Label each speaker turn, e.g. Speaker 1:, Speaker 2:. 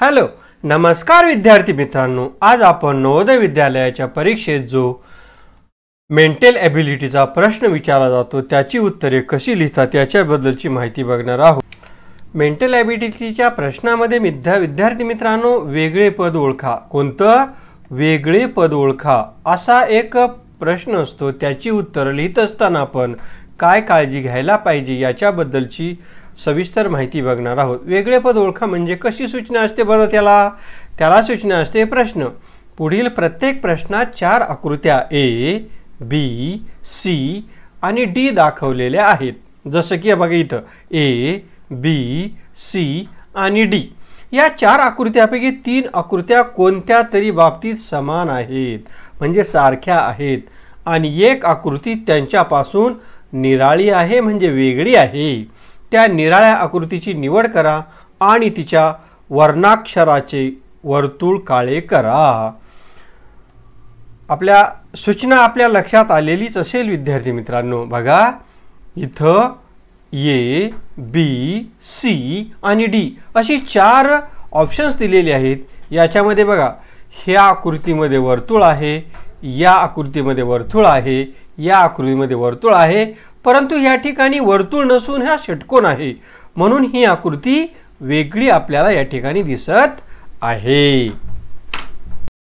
Speaker 1: Hello नमस्कार विद्यार्थी मित्रांनो, आज आपण नवोदय विद्यालयाच्या परीक्षेत जो मेंटल एबिलिटीचा प्रश्न विचारला जातो त्याची उत्तरे कशी लिहितात याच्याबद्दलची माहिती बघणार आहोत। मेंटल एबिलिटीच्या प्रश्नामध्ये विद्यार्थी मित्रांनो वेगळे पद ओळखा, कोणतं वेगळे पद ओळखा असा एक प्रश्न असतो। त्याची उत्तरे लिहित असताना आपण काय काळजी घ्यायला पाहिजे याच्याबद्दलची सविस्तर माहिती बघणार आहोत। वेगळे पद ओळखा म्हणजे कशी सूचना असते बरं, त्याला सूचना असते प्रश्न। पुढील प्रत्येक प्रश्नात 4 आकृत्या ए, बी, सी आणि डी दाखवलेल्या आहेत। जसं की बघा इथं ए, बी, सी आणि डी या 4 आकृत्यापैकी 3 आकृत्या कोणत्या तरी बाबतीत समान आहेत, म्हणजे सारख्या आहेत, आणि एक आकृती त्यांच्यापासून निराळी आहे म्हणजे वेगळी आहे। त्या निराळ्या आकृतीची निवड करा आणि तिच्या वर्णाक्षराचे वर्तुळ काळे करा। आपल्या सूचना आपल्या लक्षात आलेलीच असेल विद्यार्थी मित्रांनो। बघा इथं ए, बी, सी आणि डी अशी 4 ऑप्शन्स दिलेले आहेत। याच्यामध्ये बघा ह्या आकृतीमध्ये वर्तुळ आहे, या आकृतीमध्ये वर्तुळ आहे, या आकृतीमध्ये वर्तुळ आहे, परंतु या ठिकाणी वर्तुळ नसून हा षटकोन आहे, म्हणून ही आकृती वेगळी आपल्याला या ठिकाणी दिसत आहे।